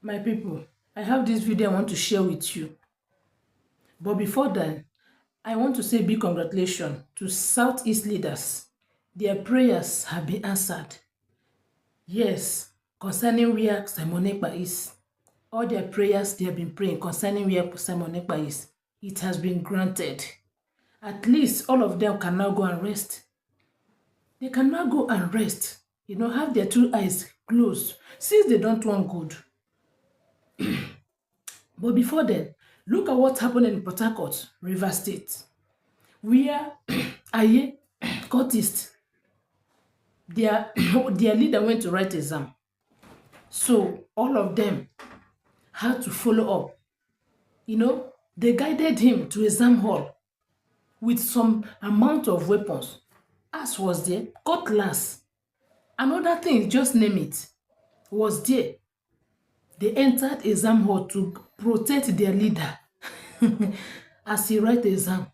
My people, I have this video I want to share with you. But before that, I want to say big congratulations to Southeast leaders. Their prayers have been answered. Yes, concerning where Simon Ekpa is. All their prayers they have been praying concerning where Simon Ekpa is. It has been granted. At least all of them can now go and rest. They can now go and rest. Have their two eyes closed since they don't want good. But before then, look at what happened in Port Harcourt, Rivers State, where Aye Curtis, their leader went to write exam. So all of them had to follow up. They guided him to exam hall with some amount of weapons. As was there, cutlass, another thing, just name it, was there. They entered exam hall to protect their leader as he write exam.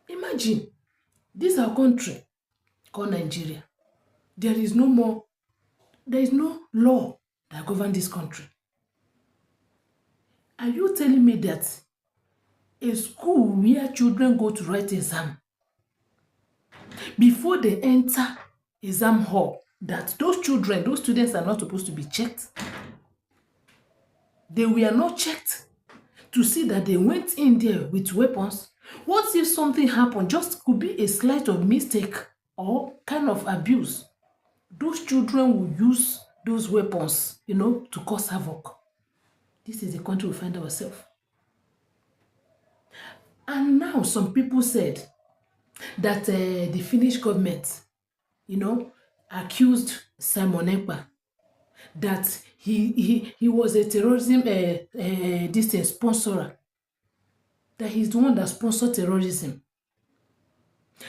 Imagine, this is our country called Nigeria. There is no law that governs this country. Are you telling me that a school where children go to write exam, before they enter exam hall, that those students are not supposed to be checked? They were not checked to see that they went in there with weapons. What if something happened? Just could be a slight of mistake or kind of abuse. Those children will use those weapons, to cause havoc. This is the country we find ourselves. And now some people said that the Finnish government, accused Simon Ekpa that he was a terrorism sponsorer, that he's the one that sponsored terrorism,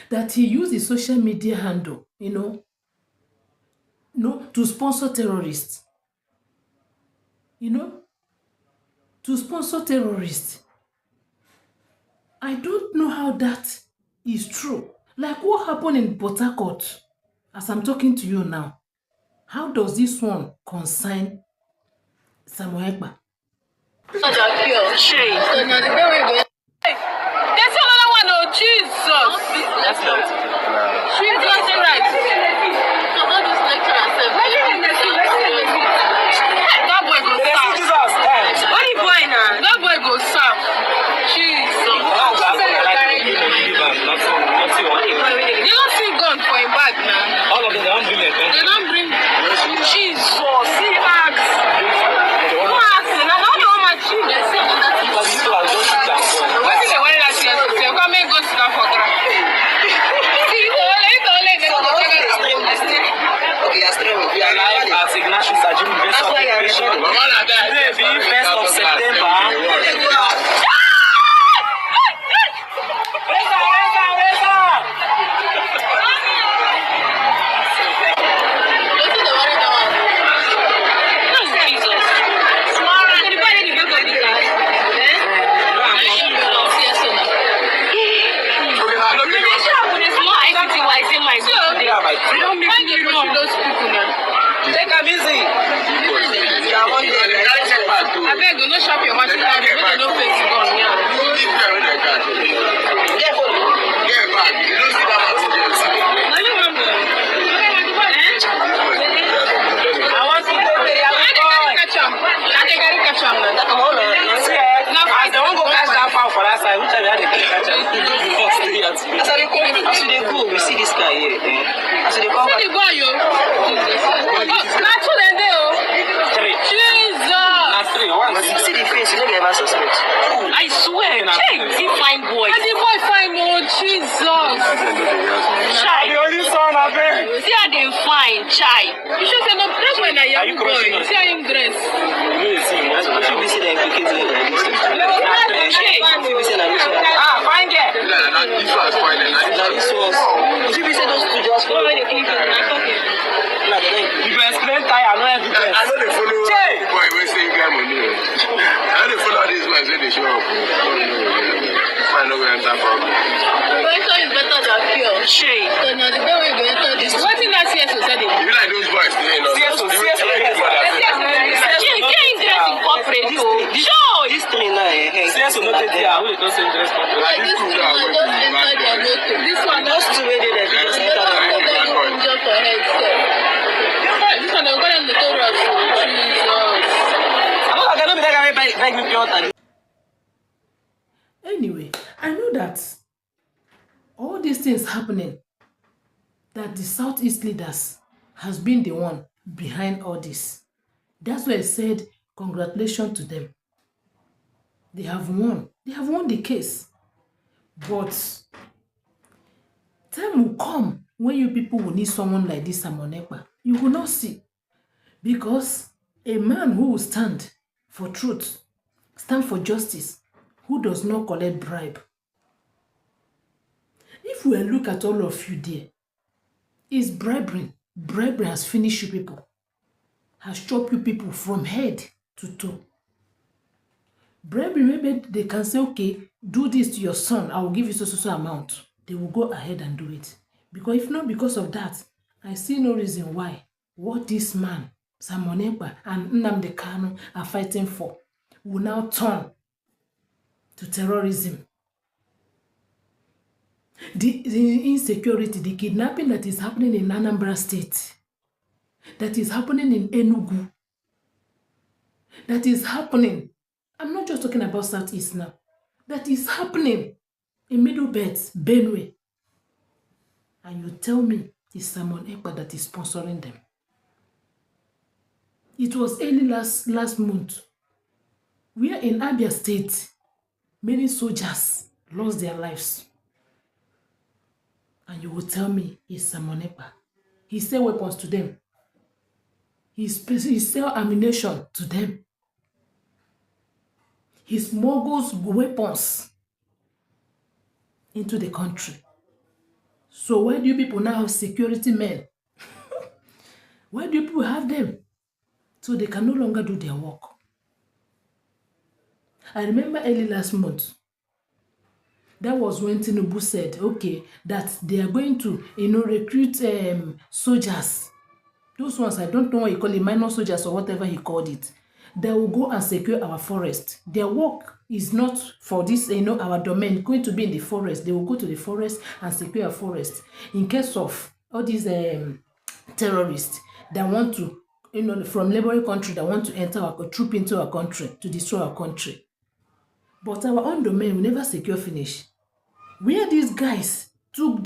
that he used his social media handle, to sponsor terrorists, to sponsor terrorists. I don't know how that is true. Like what happened in Port Harcourt, as I'm talking to you now. How does this one concern Simon Ekpa? There's another one, oh Jesus! That's not. Jesus Christ! That boy go serve. What are you doing now? That boy go serve. Jesus. They don't see gun for a bag now. All of them don't bring it. They don't bring Jesus. See axe. Who axe? Now how do you want my children? What is the one that says? They come and go to that for grab. See, Okay, we are live at Ignacio Sajim Best of Education. Today being 1st of September. Take a busy. I beg you, no shop your machine. I beg no face gun. Get back. You don't see that I want to go there. Catch him. I don't go catch that foul for that side. Which I had to catch him. As they go, we see this guy here. As they come. See the boy, yo. Not two and they, Jesus. See the face, you don't ever suspect. I swear, he fine boy. And the boy fine, oh Jesus. Chai. The only son I beg. See how they fine, chai. You should say no. That's when I young boy. See how him dress. What should we say that implicated? Find it. This was fine. This was. Should we say those two just follow? You explain tire, no evidence. I know they follow. Boy, we say you get money. I know they follow these ones when they show up. I know we enter problem. Better is better than cure. Shame. So now the way we go enter this. What in that CS said? You like those boys? Yes. Sure. This train now, Since you know that they are, we don't say interest company. Like this cool now, Just enter their motor. This one, those two way there, they just enter the don't motor. tell them just for head sef. This one, they go them motor rush. Jesus. I cannot be that guy beg me pure water. Anyway, I know that all these things happening, that the Southeast leaders has been the one behind all this. That's why I said congratulations to them. They have won. They have won the case. But time will come when you people will need someone like this Simon Ekpa. You will not see. Because a man who will stand for truth, stand for justice, who does not collect bribe. If we look at all of you there, it's bribery. Bribery has finished you people. Has chopped you people from head to toe. Bribery, maybe they can say, okay, do this to your son, I will give you so amount. They will go ahead and do it. Because if not because of that, I see no reason why what this man, Simon Ekpa and Nnamdi Kanu are fighting for will now turn to terrorism. The insecurity, the kidnapping that is happening in Anambra State, that is happening in Enugu, that is happening, I'm not just talking about Southeast now, that is happening in Middle Belt, Benue. And you tell me it's Simon Ekpa that is sponsoring them. It was early last month. We are in Abia State. Many soldiers lost their lives. And you will tell me it's Simon Ekpa. He sell weapons to them. He sell ammunition to them. He smuggles weapons into the country. So why do you people now have security men? Why do you people have them? So they can no longer do their work. I remember early last month, that was when Tinubu said, okay, that they are going to, recruit soldiers. Those ones, I don't know what you call it, minor soldiers or whatever he called it. They will go and secure our forest. Their work is not for this, our domain, going to be in the forest. They will go to the forest and secure a forest. In case of all these terrorists that want to, from neighboring country that want to enter our troop into our country, to destroy our country. But our own domain will never secure finish. Where these guys took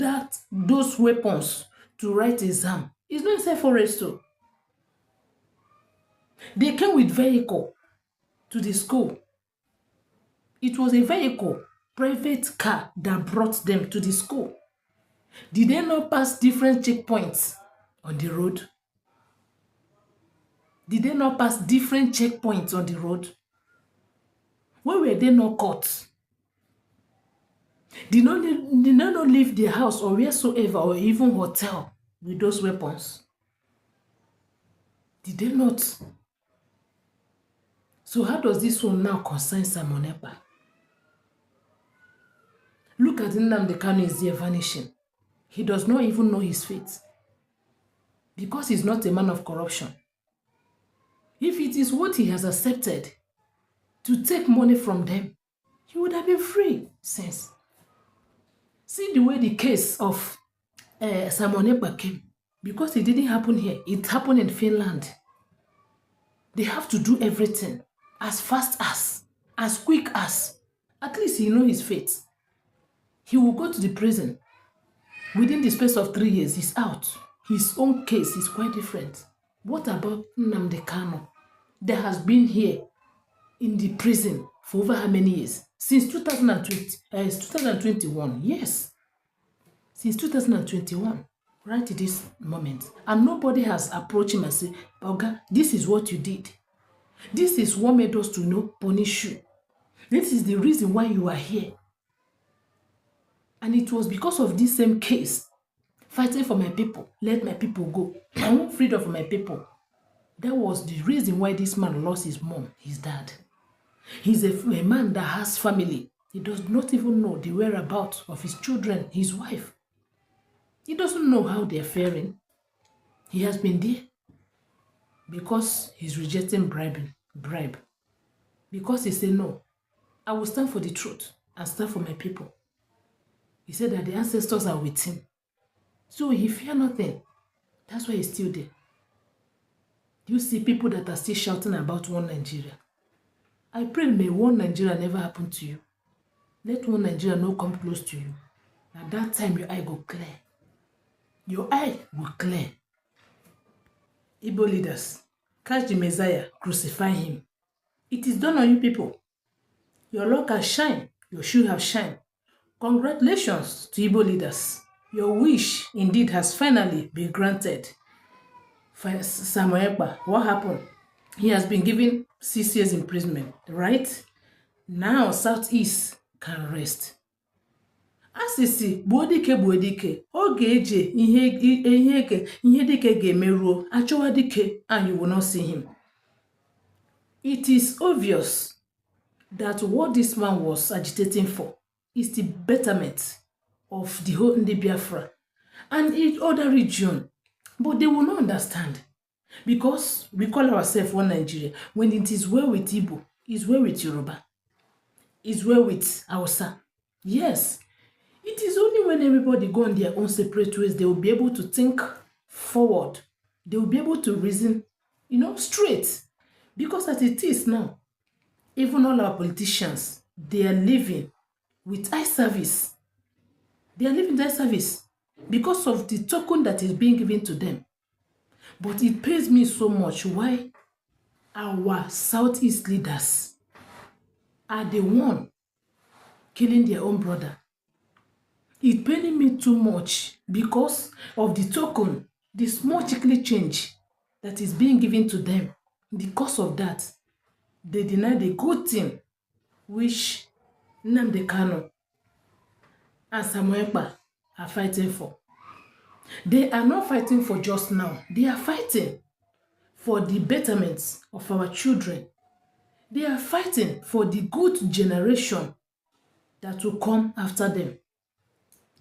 those weapons to write exam, it's not inside forest too. They came with vehicle to the school. It was a vehicle, private car that brought them to the school. Did they not pass different checkpoints on the road? Did they not pass different checkpoints on the road? Why were they not caught? Did not leave their house or wheresoever or even hotel with those weapons? Did they not? So how does this one now concern Simon Ekpa? Look at Nnamdi Kanu is there vanishing. He does not even know his fate. Because he's not a man of corruption. If it is what he has accepted to take money from them, he would have been free since. See the way the case of Simon Ekpa came. Because it didn't happen here. It happened in Finland. They have to do everything as fast as quick as. At least he knows his fate. He will go to the prison. Within the space of 3 years, he's out. His own case is quite different. What about Nnamdi Kanu that has been here in the prison for over how many years? Since 2021, yes. Since 2021, right at this moment. And nobody has approached him and said, Oga, this is what you did. This is what made us to punish you. This is the reason why you are here. And it was because of this same case, fighting for my people, let my people go. I want freedom for my people. That was the reason why this man lost his mom, his dad. He's a man that has family. He does not even know the whereabouts of his children, his wife. He doesn't know how they're faring. He has been there because he's rejecting bribe. because he said, no, I will stand for the truth and stand for my people. He said that the ancestors are with him. So he fear nothing. That's why he's still there. You see people that are still shouting about one Nigeria. I pray may one Nigeria never happen to you. Let one Nigeria not come close to you. At that time, your eye go clear. Your eye will clear. Igbo leaders, catch the Messiah, crucify him. It is done on you people. Your luck has shined. Your shoe have shined. Congratulations to Igbo leaders. Your wish indeed has finally been granted. Samuel Ekpa, what happened? He has been given 6 years imprisonment, right? Now Southeast can rest. Asisi buodike oge eje ihe dike ga-emeruo achọwa dike and you will not see him. It is obvious that what this man was agitating for is the betterment of the whole Ndi Biafra and in other region, but they will not understand because we call ourselves one Nigeria. When it is well with Igbo, it's well with Yoruba, it's well with Hausa. Yes, it is only when everybody go on their own separate ways they will be able to think forward. They will be able to reason, straight. Because as it is now, even all our politicians, they are living with eye service. They are living with eye service because of the token that is being given to them. But it pains me so much why our Southeast leaders are the one killing their own brother. It paining me too much because of the token, the small chickly change that is being given to them. Because of that, they deny the good thing which Nnamdi Kanu and Samuel Ekpa are fighting for. They are not fighting for just now. They are fighting for the betterment of our children. They are fighting for the good generation that will come after them.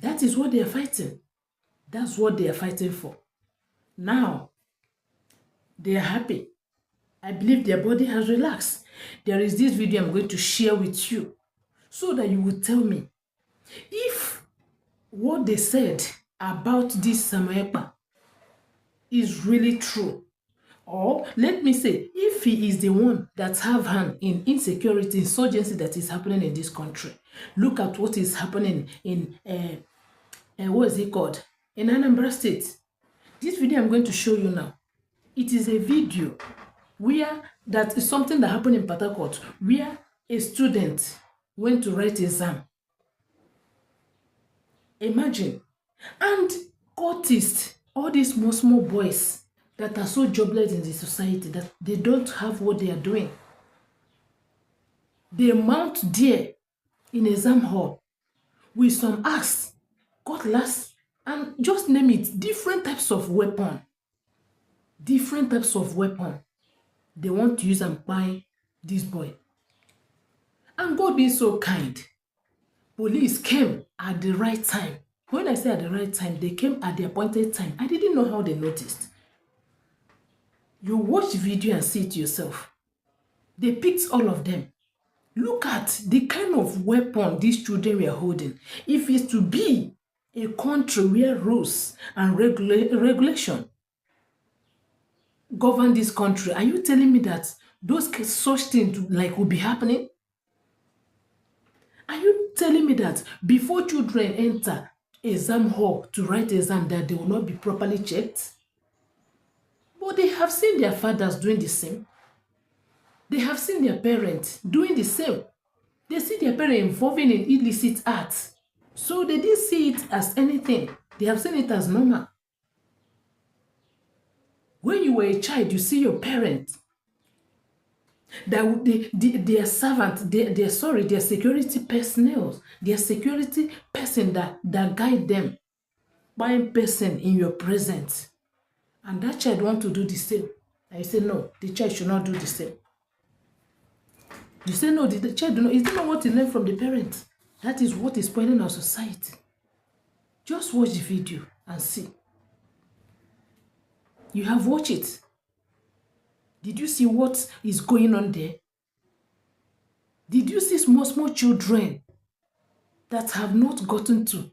That is what they are fighting. That's what they are fighting for. Now, they are happy. I believe their body has relaxed. There is this video I'm going to share with you so that you will tell me if what they said about this Samuel Ekpa is really true. Or let me say, if he is the one that have hand in insecurity, insurgency that is happening in this country. Look at what is happening in, what is it called? In Anambra State. This video I'm going to show you now. It is a video where that is something that happened in Port Harcourt, where a student went to write exam. Imagine. And cultists, all these small boys that are so jobless in the society that they don't have what they are doing. They mount there in exam hall with some axe, cutlass, and just name it, different types of weapon. Different types of weapon. They want to use and buy this boy. And God being so kind, police came at the right time. When I say at the right time, they came at the appointed time. I didn't know how they noticed. You watch the video and see it yourself. They picked all of them. Look at the kind of weapon these children were holding. If it's to be a country where rules and regulation govern this country, are you telling me that those such things will be happening? Are you telling me that before children enter exam hall to write exam that they will not be properly checked? But they have seen their fathers doing the same. They have seen their parents doing the same. They see their parents involving in illicit acts. So they didn't see it as anything. They have seen it as normal. When you were a child, you see your parents, that their servant, their security personnel, their security person that guide them, one person in your presence. And that child want to do the same. And you say, no, the child should not do the same. You say, no, the child, is that not what you learn from the parents? That is what is spoiling our society. Just watch the video and see. You have watched it. Did you see what is going on there? Did you see small children that have not gotten to